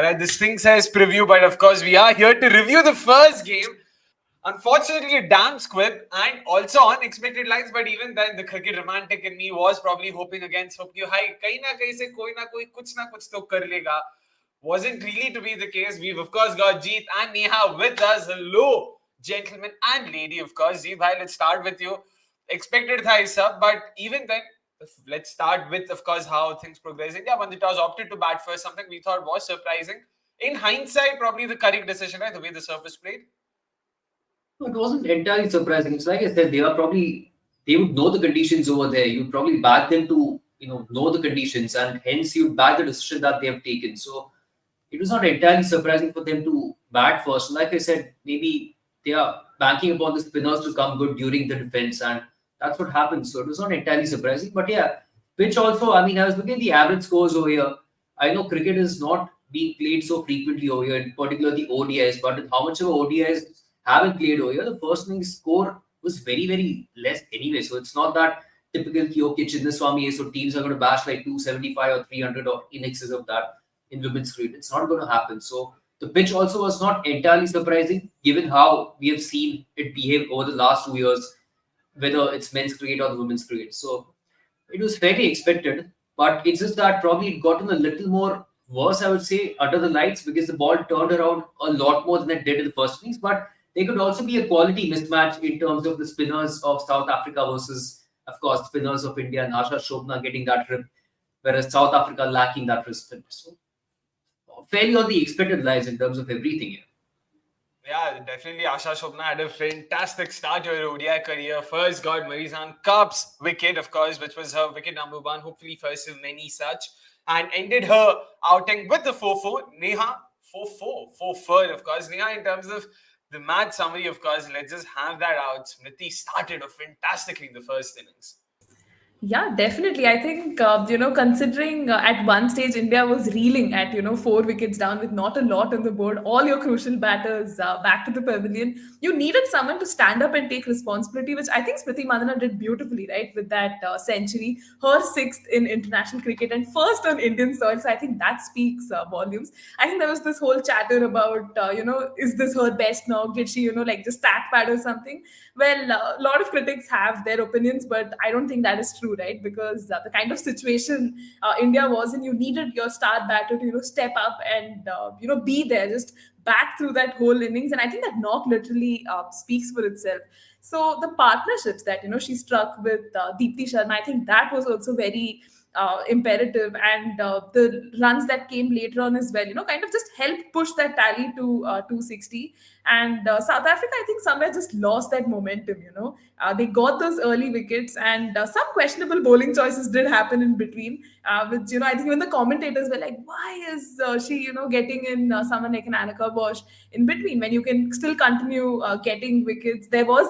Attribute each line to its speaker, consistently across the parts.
Speaker 1: Alright, this thing says preview, but of course we are here to review the first game. Unfortunately, a damn squib and also unexpected lines, but even then, the cricket romantic in me was probably hoping against hope. Hi, kahin na kahin se koi na koi kuch na kuch to kar lega. Wasn't really to be the case. We've of course got Jeet and Neha with us. Hello, gentlemen and lady, of course. Jeet, bhai, let's start with you. Expected tha is sab, but even then, let's start with, of course, how things progress. India won the toss, opted to bat first, something we thought was surprising. In hindsight, probably the correct decision, right? The way the surface played.
Speaker 2: It wasn't entirely surprising. It's like I said, they would know the conditions over there. You'd probably back them to know the conditions, and hence you'd back the decision that they have taken. So it was not entirely surprising for them to bat first. Like I said, maybe they are banking upon the spinners to come good during the defense, and that's what happened. So it was not entirely surprising. But yeah, pitch also. I mean, I was looking at the average scores over here. I know cricket is not being played so frequently over here, in particular the ODIs, but with how much of ODIs haven't played over here, the first innings score was very, very less anyway. So it's not that typical Kyoki Chinnaswamy is, so teams are going to bash like 275 or 300 or in excess of that in women's cricket. It's not going to happen. So the pitch also was not entirely surprising given how we have seen it behave over the last 2 years, whether it's men's cricket or the women's cricket. So it was fairly expected, but it's just that probably it gotten a little more worse, I would say, under the lights because the ball turned around a lot more than it did in the first innings. But there could also be a quality mismatch in terms of the spinners of South Africa versus, of course, spinners of India and Asha Shobna getting that rip, whereas South Africa lacking that wrist spin. So fairly on the expected lines in terms of everything here.
Speaker 1: Yeah, definitely. Asha Shobna had a fantastic start to her ODI career. First got Marizan Cup's wicket, of course, which was her wicket number one, hopefully first of many such, and ended her outing with the 4-4. Neha, 4-4, 4-4, of course. Neha, in terms of the match summary, of course, let's just have that out. Smriti started off fantastically in the first innings.
Speaker 3: Yeah, definitely. I think, considering at one stage India was reeling at, 4 wickets down with not a lot on the board, all your crucial batters back to the pavilion, you needed someone to stand up and take responsibility, which I think Smriti Mandhana did beautifully, right? With that century, her sixth in international cricket and first on Indian soil. So I think that speaks volumes. I think there was this whole chatter about, is this her best knock? Did she, like just stat pad or something? Well, a lot of critics have their opinions, but I don't think that is true, right? Because the kind of situation India was in, you needed your star batter to, step up and, be there, just back through that whole innings. And I think that knock literally speaks for itself. So the partnerships that, she struck with Deepti Sharma, I think that was also very imperative, and the runs that came later on as well, kind of just helped push that tally to 260. And South Africa, I think, somewhere just lost that momentum. They got those early wickets, and some questionable bowling choices did happen in between, which, I think even the commentators were like, why is she, getting in someone like an Annika Bosch in between when you can still continue getting wickets? There was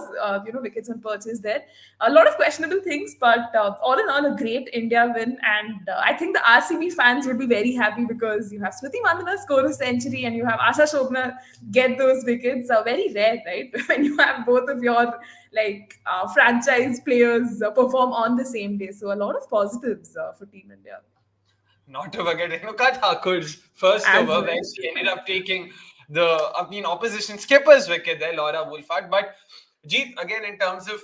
Speaker 3: wickets on purchase there. A lot of questionable things, but all in all, a great India win. And I think the RCB fans would be very happy because you have Smriti Mandhana score a century and you have Asha Shobna get those wickets. Very rare, right? When you have both of your franchise players perform on the same day. So a lot of positives for Team India.
Speaker 1: Not to forget Renuka Thakur's first
Speaker 3: As
Speaker 1: over,
Speaker 3: well.
Speaker 1: where she ended up taking the opposition skipper's wicket there, Laura Wolfhard. But Jeet, again, in terms of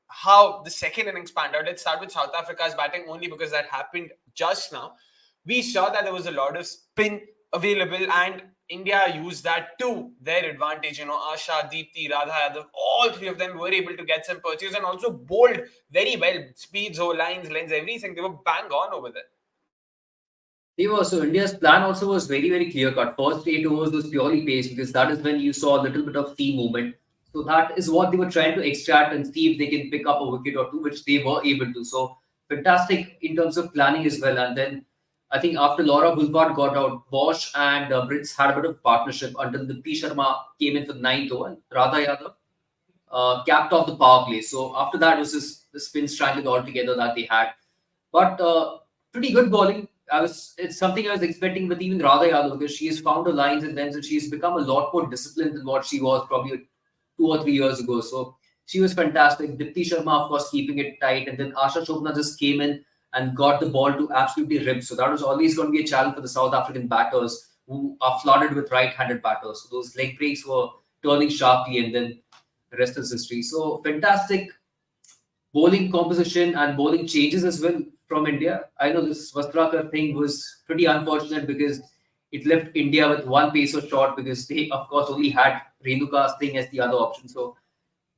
Speaker 1: how the second innings panned out, let's start with South Africa's batting only because that happened just now. We saw that there was a lot of spin available, and India used that to their advantage. Asha, Deepti, Radha Yadav, all three of them were able to get some purchase and also bowled very well. Speeds, lines, lengths, everything. They were bang on over there.
Speaker 2: They were. So India's plan also was very, very clear cut. First 8 overs was purely pace because that is when you saw a little bit of seam movement. So that is what they were trying to extract and see if they can pick up a wicket or two, which they were able to. So fantastic in terms of planning as well. And then I think after Laura Hulbard got out, Bosch and Brits had a bit of partnership until the P. Sharma came in for the ninth over and Radha Yadav capped off the power play. So after that was just the spin strangle altogether that they had. But pretty good bowling. It's something I was expecting with even Radha Yadav because she has found her lines and then so she's become a lot more disciplined than what she was probably 2 or 3 years ago. So she was fantastic. Dipti Sharma, of course, keeping it tight. And then Asha Chopra just came in and got the ball to absolutely rip. So that was always going to be a challenge for the South African batters who are flooded with right-handed batters. So those leg breaks were turning sharply, and then the rest is history. So fantastic bowling composition and bowling changes as well from India. I know this Vastraka thing was pretty unfortunate because it left India with one pacer short because they, of course, only had Renuka Singh as the other option. So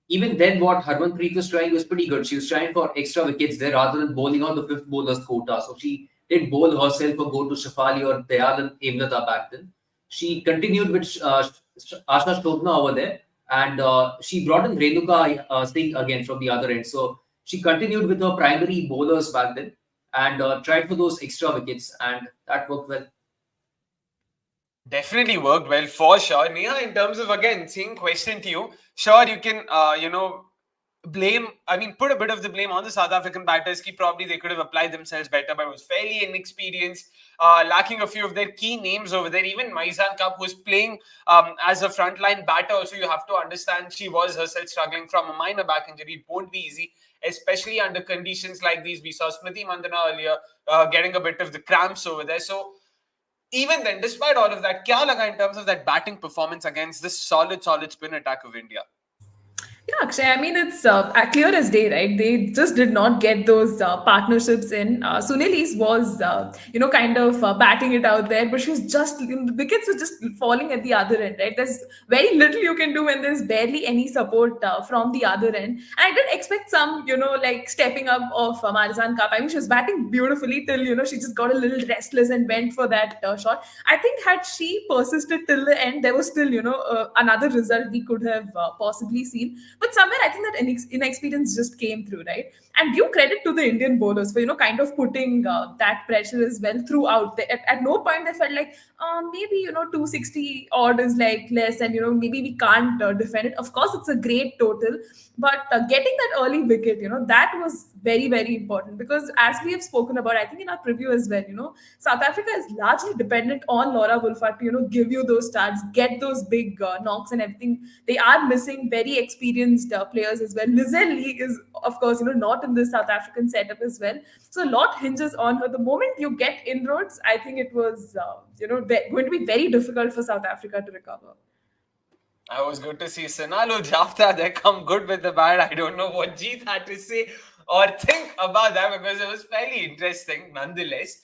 Speaker 2: even then, what Harmanpreet was trying was pretty good. She was trying for extra wickets there rather than bowling on the fifth bowler's quota. So she didn't bowl herself or go to Shafali or Dayal and Emlata back then. She continued with Asha Shobna over there, and she brought in Renuka Singh again from the other end. So she continued with her primary bowlers back then and tried for those extra wickets, and that worked well.
Speaker 1: Definitely worked well for sure. Neha, in terms of again, same question to you. Sure, you can, blame, put a bit of the blame on the South African batters. Probably they could have applied themselves better, but it was fairly inexperienced, lacking a few of their key names over there. Even Maizan Cup was playing as a frontline batter. Also, you have to understand she was herself struggling from a minor back injury. It won't be easy, especially under conditions like these. We saw Smriti Mandhana earlier getting a bit of the cramps over there. So even then, despite all of that, kya laga in terms of that batting performance against this solid spin attack of India?
Speaker 3: Yeah, Akshay, I mean, it's clear as day, right? They just did not get those partnerships in. Sunil was, kind of batting it out there, but she was just, the wickets were just falling at the other end, right? There's very little you can do when there's barely any support from the other end. And I did expect some, like stepping up of Marizan Cup. I mean, she was batting beautifully till, she just got a little restless and went for that shot. I think had she persisted till the end, there was still, another result we could have possibly seen. But somewhere I think that inexperience just came through, right? And give credit to the Indian bowlers for kind of putting that pressure as well throughout. At no point they felt like maybe 260 odd is like less, and maybe we can't defend it. Of course, it's a great total, but getting that early wicket, that was very very important, because as we have spoken about, I think in our preview as well, South Africa is largely dependent on Laura Wolfart to give you those starts, get those big knocks and everything. They are missing very experienced players as well. Lizelle Lee is, of course, not in the South African setup as well. So a lot hinges on her. The moment you get inroads, I think it was, going to be very difficult for South Africa to recover.
Speaker 1: I was good to see Sinalo Jafta there come good with the bat. I don't know what Jeet had to say or think about that, because it was fairly interesting nonetheless.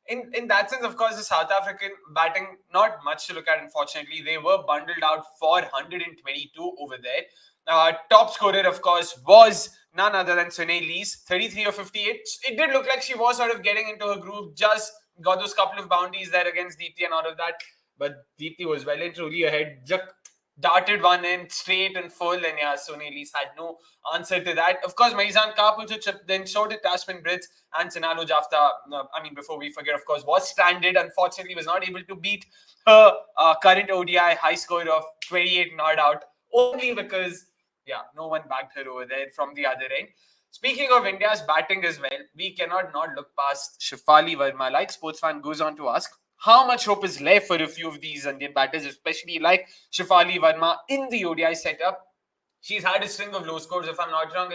Speaker 1: In that sense, of course, the South African batting, not much to look at, unfortunately. They were bundled out for 122 over there. Top scorer, of course, was none other than Sunil Lee's 33 or 58. It did look like she was sort of getting into her groove, just got those couple of bounties there against Deepthi and all of that. But Deepthi was well and truly ahead. Just darted one in straight and full, and yeah, Sunil Lee's had no answer to that. Of course, Maizan Kaap also chipped, then so did Tasmin Brits, and Sinalo Jafta, before we forget, of course, was stranded. Unfortunately, was not able to beat her current ODI high score of 28 not out, only because, no one backed her over there from the other end. Speaking of India's batting as well, we cannot not look past Shafali Verma. Like Sportsfan goes on to ask, how much hope is left for a few of these Indian batters, especially like Shafali Verma in the ODI setup? She's had a string of low scores. If I'm not wrong,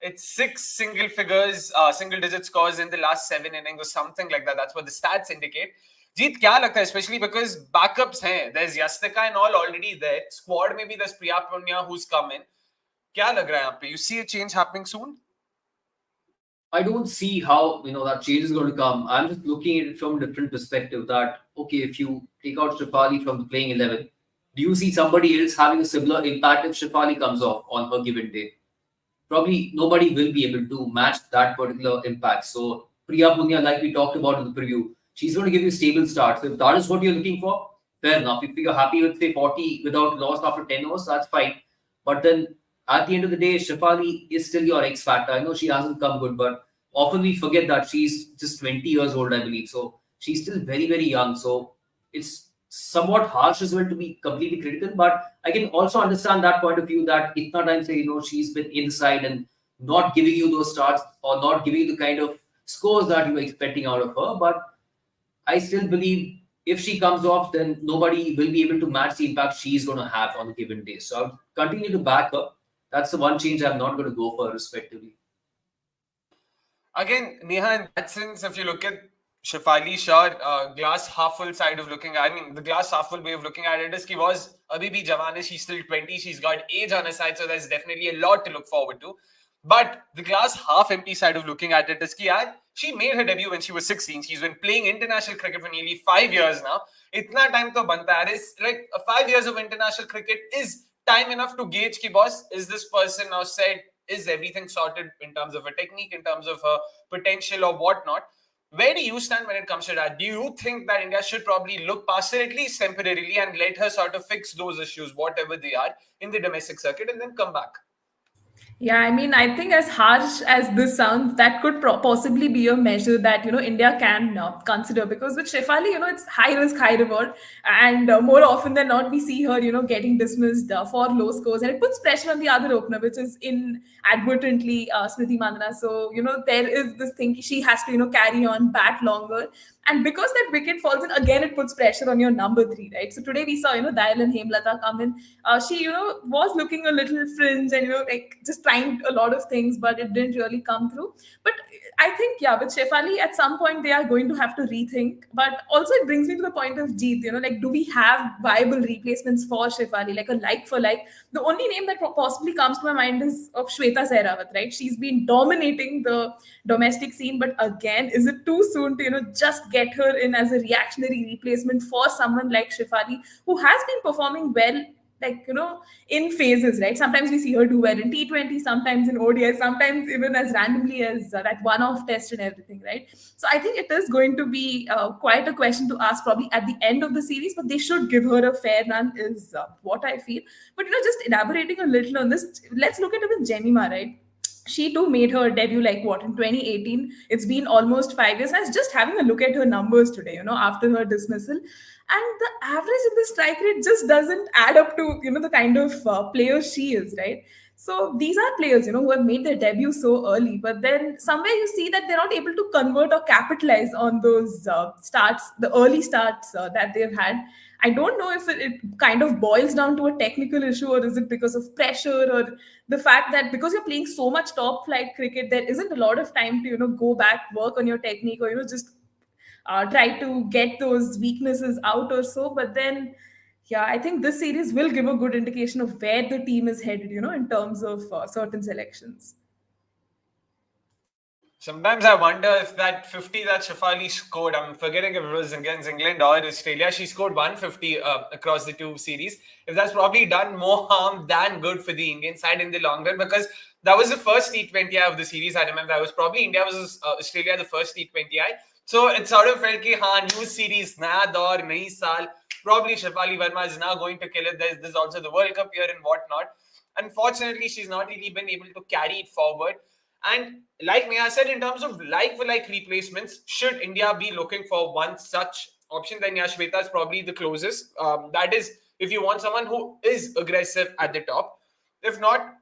Speaker 1: it's 6 single figures, single digit scores in the last 7 innings or something like that. That's what the stats indicate. Jeet, kya lagta hai? Especially because backups hain. There's Yastika and all already there. Squad maybe there's Priya Punya who's come in. Kya lag raha hai yahan pe? You see a change happening soon?
Speaker 2: I don't see how that change is going to come. I'm just looking at it from a different perspective. That okay, if you take out Shafali from the playing 11, do you see somebody else having a similar impact if Shafali comes off on her given day? Probably nobody will be able to match that particular impact. So Priya Punya, like we talked about in the preview, she's going to give you stable starts. So if that is what you're looking for, fair enough. If you're happy with say 40 without loss after 10 overs, that's fine. But then at the end of the day, Shafali is still your X factor. I know she hasn't come good, but often we forget that she's just 20 years old, I believe. So she's still very, very young. So it's somewhat harsh as well to be completely critical, but I can also understand that point of view that itna time say, she's been inside and not giving you those starts or not giving you the kind of scores that you were expecting out of her. But I still believe if she comes off, then nobody will be able to match the impact she's going to have on a given day. So I'll continue to back up. That's the one change I'm not going to go for, respectively.
Speaker 1: Again, Neha, in that sense, if you look at Shafali, sure, glass half full side of looking at, I mean, the glass half full way of looking at it is she was abhi bhi jawan hai, she's still 20, she's got age on her side, so there's definitely a lot to look forward to. But the glass half empty side of looking at it is that she made her debut when she was 16. She's been playing international cricket for nearly 5 years now. Itna time to banta hai. It's like 5 years of international cricket is time enough to gauge ki boss, is this person now set? Is everything sorted in terms of her technique, in terms of her potential or whatnot? Where do you stand when it comes to that? Do you think that India should probably look past her at least temporarily and let her sort of fix those issues, whatever they are, in the domestic circuit and then come back?
Speaker 3: Yeah, I mean, I think as harsh as this sounds, that could possibly be a measure that India can consider, because with Shefali, it's high risk, high reward, and more often than not, we see her, getting dismissed for low scores, and it puts pressure on the other opener, which is inadvertently Smriti Mandhana. So there is this thing she has to carry on, bat longer. And because that wicket falls in, again, it puts pressure on your number three, right? So today we saw, Dayal and Hemlata come in. She, was looking a little fringe and, like just trying a lot of things, but it didn't really come through. But I think, yeah, with Shefali, at some point they are going to have to rethink. But also it brings me to the point of Jeet, like, do we have viable replacements for Shefali, like a like for like? The only name that possibly comes to my mind is of Shweta Sehrawat, right? She's been dominating the domestic scene, but again, is it too soon to, just get her in as a reactionary replacement for someone like Shefali, who has been performing well, like in phases, right? Sometimes we see her do well in T20, sometimes in ODI, sometimes even as randomly as that one-off test and everything, right? So I think it is going to be quite a question to ask probably at the end of the series, but they should give her a fair run is what I feel. But just elaborating a little on this, let's look at even Jemima, right? She too made her debut like what in 2018. It's been almost 5 years. I was just having a look at her numbers today, after her dismissal, and the average in the strike rate just doesn't add up to the kind of player she is, right? So these are players who have made their debut so early, but then somewhere you see that they're not able to convert or capitalize on those starts, the early starts that they've had. I don't know if it kind of boils down to a technical issue, or is it because of pressure, or the fact that because you're playing so much top flight cricket, there isn't a lot of time to go back, work on your technique, or just try to get those weaknesses out or so. But then, yeah, I think this series will give a good indication of where the team is headed, in terms of certain selections.
Speaker 1: Sometimes I wonder if that 50 that Shafali scored, I'm forgetting if it was against England or Australia, she scored 150 across the two series. If that's probably done more harm than good for the Indian side in the long run, because that was the first T20I of the series. I remember that was probably India versus Australia, the first T20I. So it sort of felt like, new series, naya daur, nayi saal. Probably Shafali Verma is now going to kill it. There's also the World Cup here and whatnot. Unfortunately, she's not really been able to carry it forward. And like Neha said, in terms of like-for-like replacements, should India be looking for one such option, then Shweta is probably the closest. That is, if you want someone who is aggressive at the top. If not,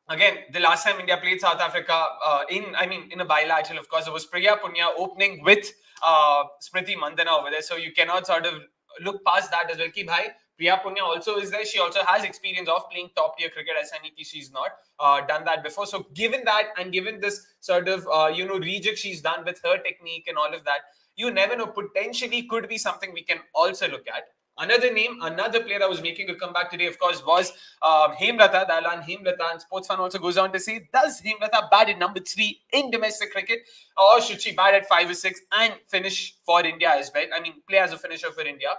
Speaker 1: again, the last time India played South Africa in a bilateral, of course, it was Priya Punya opening with Smriti Mandhana over there. So you cannot sort of look past that as well. Ki bhai, Priya Punya also is there. She also has experience of playing top tier cricket. As she's not done that before. So given that, and given this sort of rejig she's done with her technique and all of that, you never know. Potentially could be something we can also look at. Another name, another player that was making a comeback today, of course, was Hemlata, Dalan Hemlata. And Sports Fan also goes on to say, does Hemlata bat at number 3 in domestic cricket, or should she bat at 5 or 6 and finish for India as well? I mean, play as a finisher for India.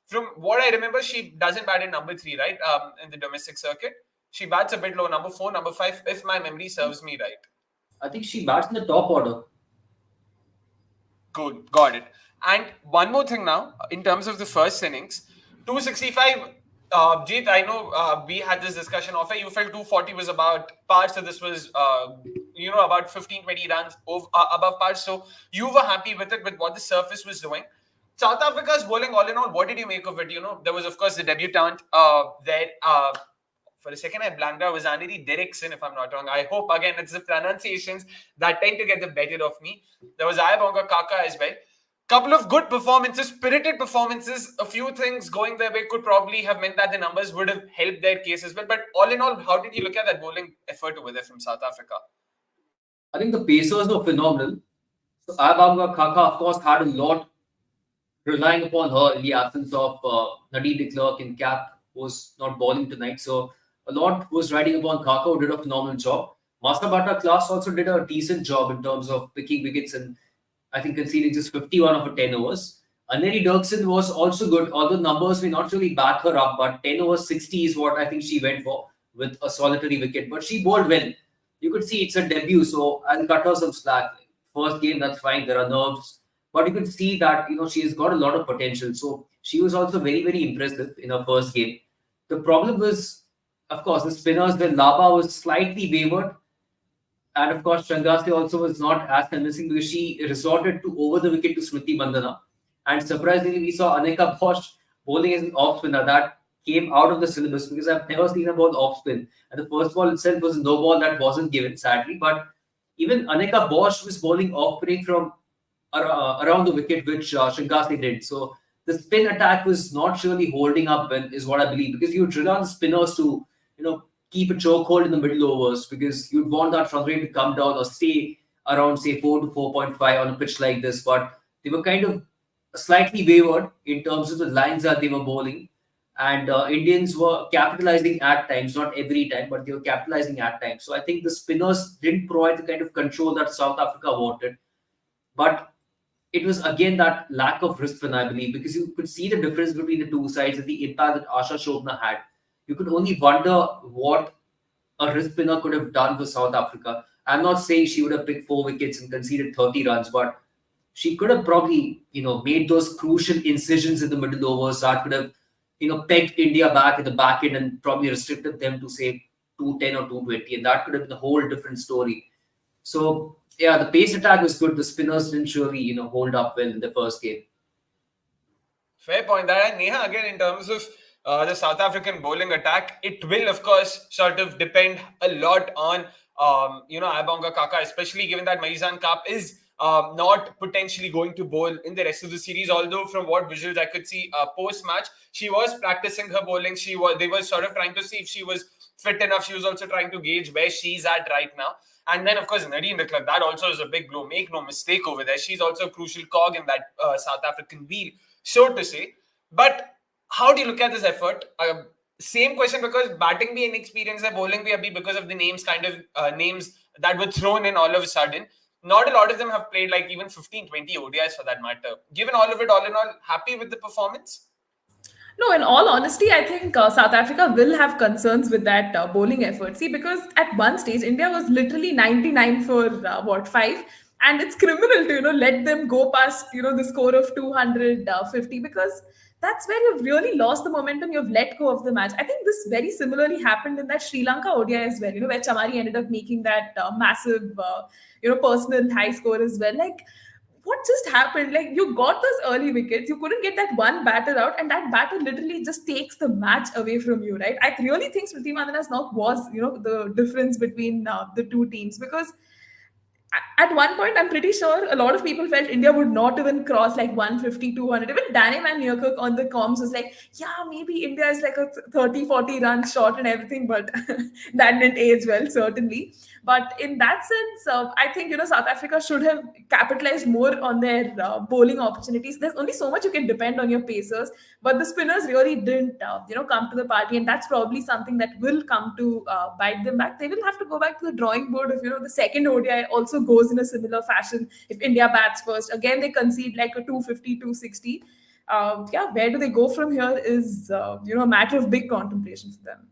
Speaker 1: From what I remember, she doesn't bat at number 3, right, in the domestic circuit. She bats a bit low, number 4, number 5, if my memory serves me right.
Speaker 2: I think she bats in the top order.
Speaker 1: Good, got it. And one more thing now, in terms of the first innings, 265. Jeet, I know we had this discussion off air. You felt 240 was about par, so this was about 15-20 runs above par. So you were happy with it, with what the surface was doing. South Africa's bowling, all in all, what did you make of it? There was, of course, the debutant there. For a second, I blanked out. It was Aneri Derrickson, if I'm not wrong. I hope, again, it's the pronunciations that tend to get the better of me. There was Ayabonga Kaka as well. Couple of good performances, spirited performances. A few things going their way could probably have meant that the numbers would have helped their case as well. But all in all, how did you look at that bowling effort over there from South Africa?
Speaker 2: I think the Pacers were phenomenal. So Abanga Kaka, of course, had a lot relying upon her in the absence of Nadine de Klerk in cap, was not bowling tonight. So a lot was riding upon Kaka, who did a phenomenal job. Masabata Class also did a decent job in terms of picking wickets and I think conceding just 51 over 10 overs. Aneri Dirksen was also good, although numbers may not really back her up, but 10 over 60 is what I think she went for with a solitary wicket. But she bowled well. You could see it's a debut, so I'll cut her some slack. First game, that's fine. There are nerves, but you could see that she's got a lot of potential. So she was also very very impressive in her first game. The problem was, of course, the spinners. The Laba was slightly wavered, and of course, Shangasi also was not as convincing because she resorted to over the wicket to Smriti Mandhana. And surprisingly, we saw Aneka Bosch bowling as an off spinner that came out of the syllabus because I've never seen her bowl off spin. And the first ball itself was a no ball that wasn't given, sadly. But even Aneka Bosch was bowling off break from around the wicket, which Shangasi did. So the spin attack was not really holding up well, is what I believe, because you drill on the spinners to, keep a chokehold in the middle overs because you'd want that run rate to come down or stay around, say, 4 to 4.5 on a pitch like this. But they were kind of slightly wavered in terms of the lines that they were bowling. And Indians were capitalizing at times, not every time, but they were capitalizing at times. So I think the spinners didn't provide the kind of control that South Africa wanted. But it was again that lack of risk, I believe, because you could see the difference between the two sides and the impact that Asha Shobna had. You could only wonder what a wrist spinner could have done for South Africa. I'm not saying she would have picked 4 wickets and conceded 30 runs, but she could have probably, made those crucial incisions in the middle overs that could have, pegged India back at the back end and probably restricted them to say 210 or 220, and that could have been a whole different story. So yeah, the pace attack was good. The spinners didn't really, hold up well in the first game.
Speaker 1: Fair point. That and Neha, again, in terms of the South African bowling attack, it will, of course, sort of depend a lot on, Abonga Kaka, especially given that Marizan Kaap is not potentially going to bowl in the rest of the series. Although, from what visuals I could see post-match, she was practicing her bowling. They were sort of trying to see if she was fit enough. She was also trying to gauge where she's at right now. And then, of course, Nadine de Klerk, that also is a big blow. Make no mistake over there. She's also a crucial cog in that South African wheel, so to say. But how do you look at this effort? Same question, because batting be inexperienced and bowling be because of the names names that were thrown in all of a sudden. Not a lot of them have played like even 15, 20 ODIs for that matter. Given all of it, all in all, happy with the performance?
Speaker 3: No, in all honesty, I think South Africa will have concerns with that bowling effort. See, because at one stage, India was literally 99 for 5, and it's criminal to let them go past the score of 250, because that's where you've really lost the momentum. You've let go of the match. I think this very similarly happened in that Sri Lanka ODI as well. Where Chamari ended up making that massive personal high score as well. Like, what just happened? Like, you got those early wickets, you couldn't get that one batter out, and that batter literally just takes the match away from you, right? I really think Smriti Mandhana's knock was, the difference between the two teams, because at one point, I'm pretty sure a lot of people felt India would not even cross like 150, 200. Even Danny Van Nierkerk on the comms was like, yeah, maybe India is like a 30, 40 runs short and everything, but that didn't age well, certainly. But in that sense, I think, South Africa should have capitalized more on their bowling opportunities. There's only so much you can depend on your pacers, but the spinners really didn't, come to the party. And that's probably something that will come to bite them back. They will have to go back to the drawing board if, the second ODI also goes in a similar fashion. If India bats first, again, they concede like a 250, 260. Yeah, where do they go from here is, a matter of big contemplation for them.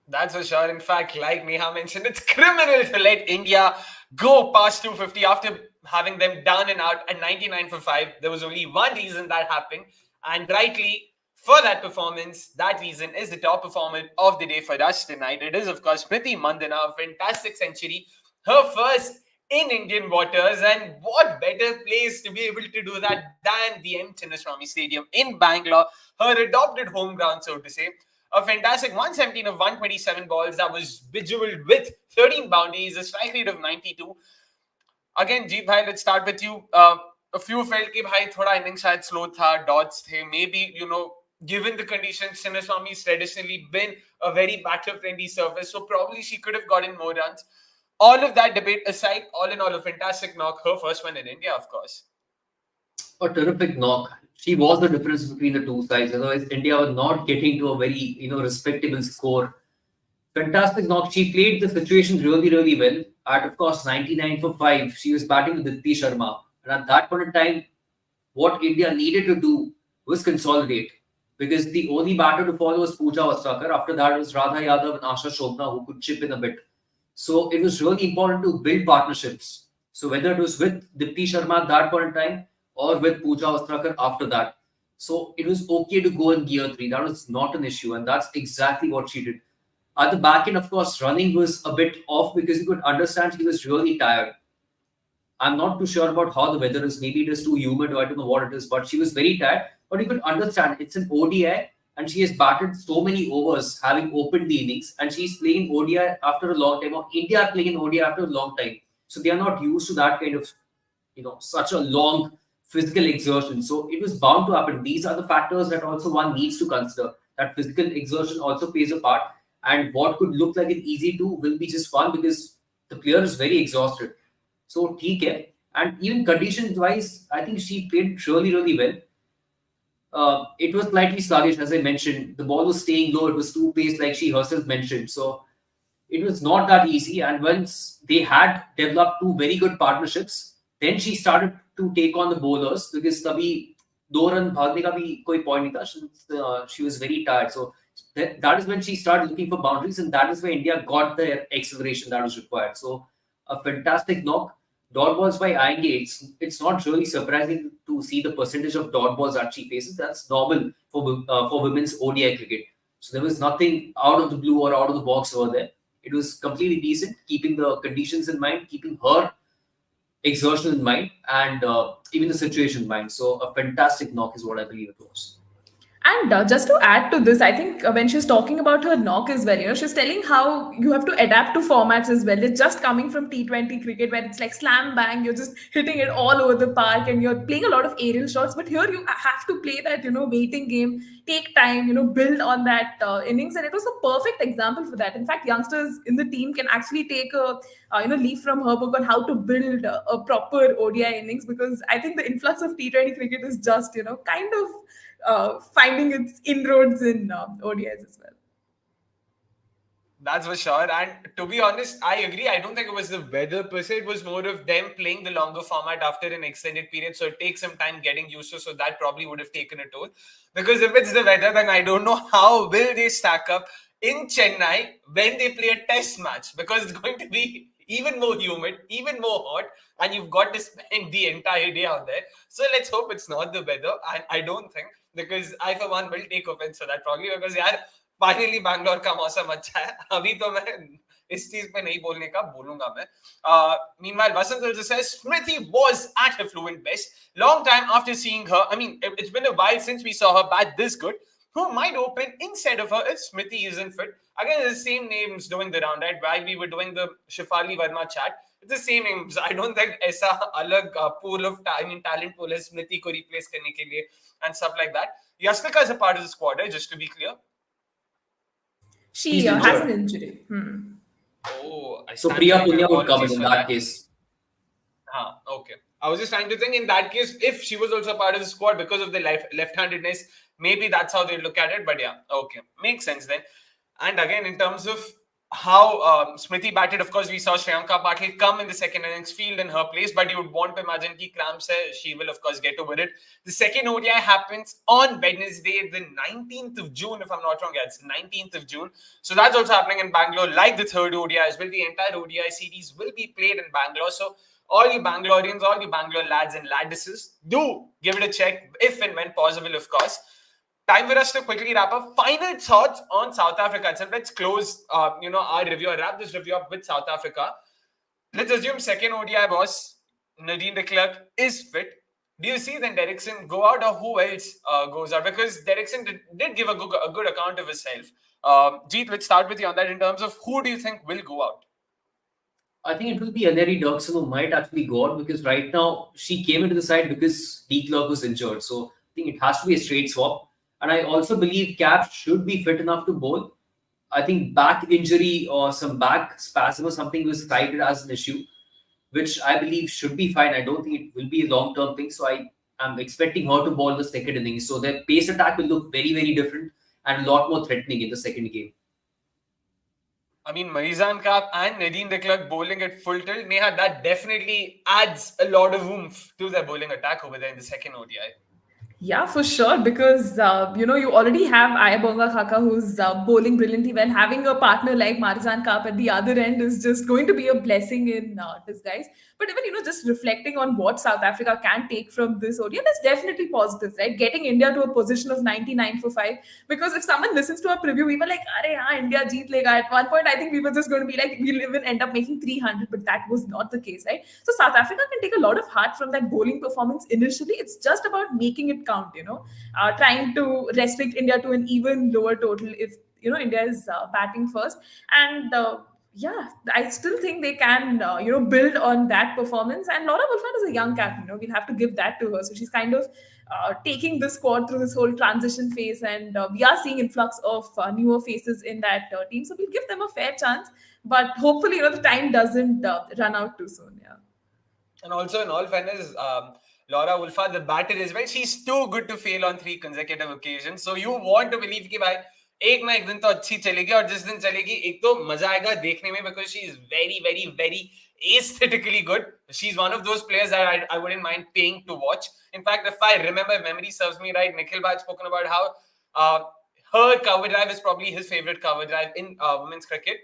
Speaker 1: That's for sure. In fact, like Neha mentioned, it's criminal to let India go past 250 after having them down and out at 99 for 5. There was only one reason that happened, and rightly for that performance, that reason is the top performer of the day for us tonight. It is, of course, Smriti Mandhana, a fantastic century, her first in Indian waters, and what better place to be able to do that than the M. Chinnaswamy Stadium in Bangalore, her adopted home ground, so to say. A fantastic 117 of 127 balls that was bejeweled with 13 boundaries, a strike rate of 92. Again, Jeet bhai, let's start with you. A few felt कि भाई थोड़ा innings शायद slow था, dots थे. Maybe, given the conditions, Chinnaswamy's traditionally been a very batter-friendly surface, so probably she could have gotten more runs. all of that debate aside, all in all, a fantastic knock. Her first one in India, of course.
Speaker 2: A terrific knock. She was the difference between the two sides. Otherwise, India was not getting to a very respectable score. Fantastic knock. She played the situation really, really well. At of course 99 for 5. She was batting with Dipti Sharma. And at that point in time, what India needed to do was consolidate. Because the only batter to follow was Pooja Vastrkar. After that, it was Radha Yadav and Asha Shobna who could chip in a bit. So it was really important to build partnerships. So whether it was with Dipti Sharma at that point in time or with Pooja Vastrkar after that. So it was okay to go in gear 3. That was not an issue. And that's exactly what she did. At the back end, of course, running was a bit off because you could understand she was really tired. I'm not too sure about how the weather is. Maybe it is too humid or I don't know what it is, but she was very tired. But you could understand it's an ODI and she has batted so many overs having opened the innings and she's playing ODI after a long time or India are playing ODI after a long time. So they are not used to that kind of, such a long physical exertion. So it was bound to happen. These are the factors that also one needs to consider. That physical exertion also plays a part. And what could look like an easy two will be just fun because the player is very exhausted. So, TK. And even conditions wise, I think she played really, really well. It was slightly sluggish, as I mentioned. The ball was staying low. It was too paced, like she herself mentioned. So, it was not that easy. And once they had developed two very good partnerships, then she started to take on the bowlers because तभी 2 run भागने का भी कोई point नहीं था. She was very tired. So that is when she started looking for boundaries, and that is where India got the acceleration that was required. So a fantastic knock. Dot balls by Aenge, it's not really surprising to see the percentage of dot balls that she faces. That's normal for women's ODI cricket. So there was nothing out of the blue or out of the box over there. It was completely decent, keeping the conditions in mind, keeping her exertion in mind, and even the situation in mind. So a fantastic knock is what I believe it was.
Speaker 3: And just to add to this, I think when she's talking about her knock as well, she's telling how you have to adapt to formats as well. It's just coming from T20 cricket where it's like slam bang, you're just hitting it all over the park and you're playing a lot of aerial shots. But here you have to play that, waiting game, take time, build on that innings. And it was a perfect example for that. In fact, youngsters in the team can actually take a, leaf from her book on how to build a proper ODI innings, because I think the influx of T20 cricket is just, kind of finding its inroads in ODIs as well.
Speaker 1: That's for sure. And to be honest, I agree. I don't think it was the weather per se. It was more of them playing the longer format after an extended period. So it takes some time getting used to. So that probably would have taken a toll. Because if it's the weather, then I don't know how will they stack up in Chennai when they play a test match. Because it's going to be even more humid, even more hot. And you've got to spend the entire day out there. So let's hope it's not the weather. And I don't think. Because I, for one, will take offense to that probably. Because, yeah, finally Bangalore का मौसम अच्छा है अभी तो मैं इस चीज पे नहीं बोलने का बोलूंगा मैं meanwhile Vasant also says Smriti was at her fluent best long time after seeing her. I mean, it's been a while since we saw her bat this good. Who might open instead of her if Smriti isn't fit? Again, the same names doing the round, right? While we were doing the Shafali Verma chat, it's the same names. I don't think ऐसा अलग pool of talent pool है Smriti को replace करने के लिए and stuff like that. Yastika is a part of the squad, right? Just to be clear.
Speaker 3: She has an injury.
Speaker 1: Oh,
Speaker 2: so Priya Punya would come in that case.
Speaker 1: Okay. I was just trying to think in that case, if she was also part of the squad because of the left-handedness, maybe that's how they look at it. But yeah, okay. Makes sense then. And again, in terms of how Smriti batted, of course, we saw Shriyanka Patil come in the second innings, field in her place, but you would want to imagine ki cramps hai, she will, of course, get over it. The second ODI happens on Wednesday, the 19th of June, if I'm not wrong. Yeah, it's the 19th of June. So that's also happening in Bangalore, like the third ODI as well. The entire ODI series will be played in Bangalore. So all you Bangaloreans, all you Bangalore lads and laddises, do give it a check if and when possible, of course. Time for us to quickly wrap up. Final thoughts on South Africa. So let's close, our review, or wrap this review up with South Africa. Let's assume second ODI boss, Nadine de Klerk, is fit. Do you see then Derrickson go out, or who else goes out? Because Derrickson did give a good account of himself. Jeet, let's start with you on that in terms of who do you think will go out?
Speaker 2: I think it will be Aneri Dirksen who might actually go out because right now she came into the side because de Klerk was injured. So I think it has to be a straight swap. And I also believe Cap should be fit enough to bowl. I think back injury or some back spasm or something was cited as an issue, which I believe should be fine. I don't think it will be a long-term thing. So I am expecting her to ball the second innings. So their pace attack will look very, very different and a lot more threatening in the second game.
Speaker 1: I mean, Marizan Kaap and Nadine de Klerk bowling at full tilt, Neha, that definitely adds a lot of oomph to their bowling attack over there in the second ODI.
Speaker 3: Yeah, for sure. Because you already have Ayabonga Khaka, who's bowling brilliantly well. Having a partner like Marzan Kaap at the other end is just going to be a blessing in disguise. But even just reflecting on what South Africa can take from this ODI, that's definitely positive, right? Getting India to a position of 99 for 5. Because if someone listens to our preview, we were like, "Arey, haan, India jeet lega." At one point, I think we were just going to be like, we'll even end up making 300, but that was not the case, right? So South Africa can take a lot of heart from that bowling performance initially. It's just about making it count, trying to restrict India to an even lower total if India is batting first. And yeah, I still think they can build on that performance. And Laura Wolford is a young captain. We'll have to give that to her. So she's kind of taking the squad through this whole transition phase, and we are seeing influx of newer faces in that team. So we'll give them a fair chance, but hopefully the time doesn't run out too soon. Yeah.
Speaker 1: And also, in all fairness, Laura Wolfa, the batter as well, she's too good to fail on 3 consecutive occasions. So you want to believe कि भाई एक ना एक दिन तो अच्छी चलेगी, और जिस दिन चलेगी एक तो मजा आएगा देखने में, because she is very, very, very aesthetically good. She's one of those players that I wouldn't mind paying to watch. In fact, if I remember, memory serves me right, Nikhil Bhatt spoken about how her cover drive is probably his favorite cover drive in women's cricket.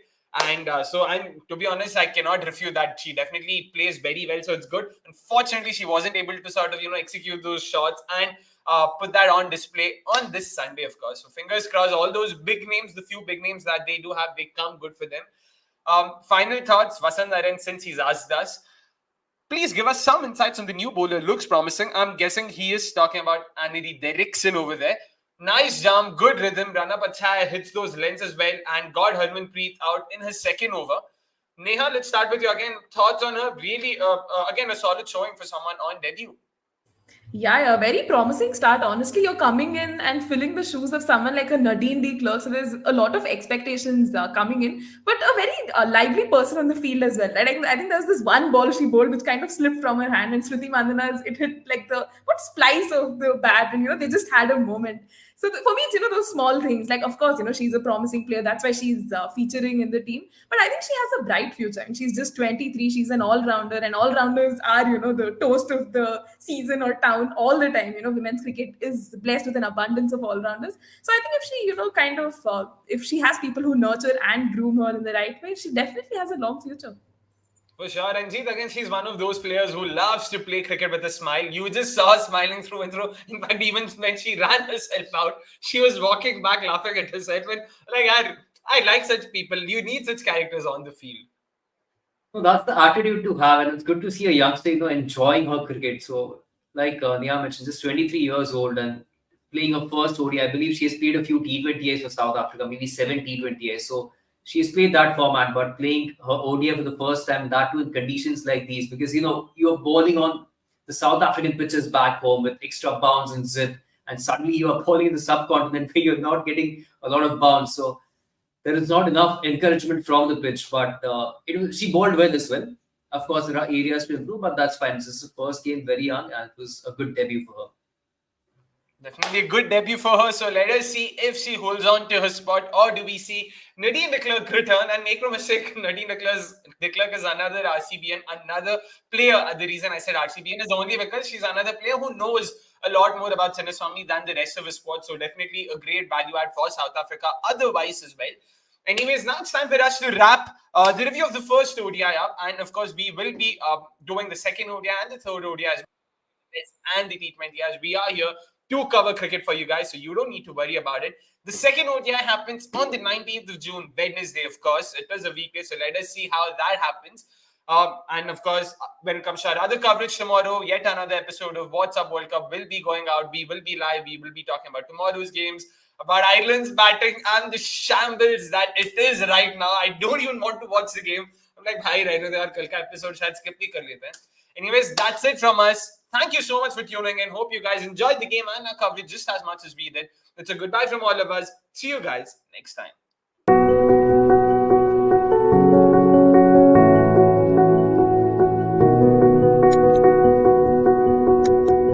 Speaker 1: And so to be honest, I cannot refute that. She definitely plays very well, so it's good. Unfortunately, she wasn't able to sort of execute those shots and put that on display on this Sunday, of course. So fingers crossed, all those big names, the few big names that they do have, they come good for them. Final thoughts, Vasant Narayan, since he's asked us, please give us some insights on the new bowler. Looks promising. I'm guessing he is talking about Andy Derrickson over there. Nice jump, good rhythm, run up acha, hits those lengths as well, and got Harmanpreet out in his second over. Neha, let's start with you again. Thoughts on her? Really, again, a solid showing for someone on debut.
Speaker 3: Yeah, very promising start. Honestly, you're coming in and filling the shoes of someone like a Nadine de Klerk. So there's a lot of expectations coming in, but a very lively person on the field as well. Right? I think there was this one ball she bowled which kind of slipped from her hand, and Smriti Mandhana, it hit like the splice of the bat, and they just had a moment. So for me, it's those small things. Like, of course, she's a promising player. That's why she's featuring in the team. But I think she has a bright future. And she's just 23. She's an all-rounder, and all-rounders are the toast of the season or town all the time. Women's cricket is blessed with an abundance of all-rounders. So I think if she if she has people who nurture and groom her in the right way, she definitely has a long future.
Speaker 1: For sure. And Jeet, again, she's one of those players who loves to play cricket with a smile. You just saw her smiling through and through. In fact, even when she ran herself out, she was walking back laughing at herself. And I like such people. You need such characters on the field.
Speaker 2: So that's the attitude to have, and it's good to see a youngster, enjoying her cricket. So, like Nia mentioned, just 23 years old and playing her first ODI. I believe she has played a few T20Is for South Africa, maybe 7 T20Is. So she has played that format, but playing her ODI for the first time, that too in conditions like these, because you're bowling on the South African pitches back home with extra bounce and zip, and suddenly you are bowling in the subcontinent where you're not getting a lot of bounce. So there is not enough encouragement from the pitch, but she bowled well as well. Of course, there are areas to improve, but that's fine. This is the first game, very young, and it was a good debut for her.
Speaker 1: Definitely a good debut for her. So let us see if she holds on to her spot, or do we see Nadine de Klerk return? And make no mistake, Nadine de Klerk is another RCBN, another player. The reason I said RCBN is only because she's another player who knows a lot more about Sinnaswamy than the rest of his squad. So definitely a great value add for South Africa otherwise as well. Anyways, now it's time for us to wrap the review of the first ODI up. And of course, we will be doing the second ODI and the third ODI as well, and the T20 as we are here to cover cricket for you guys, so you don't need to worry about it. The second ODI happens on the 19th of June, Wednesday, of course. It is a weekday, so let us see how that happens. And of course, when it comes to our other coverage tomorrow, yet another episode of What's Up World Cup will be going out. We will be live. We will be talking about tomorrow's games, about Ireland's batting and the shambles that it is right now. I don't even want to watch the game. I'm like, bhai, rehne de yaar, kal ka episode shayad skip bhi kar lete hain. Anyways, that's it from us. Thank you so much for tuning in. Hope you guys enjoyed the game and our coverage just as much as we did. It's a goodbye from all of us. See you guys next time.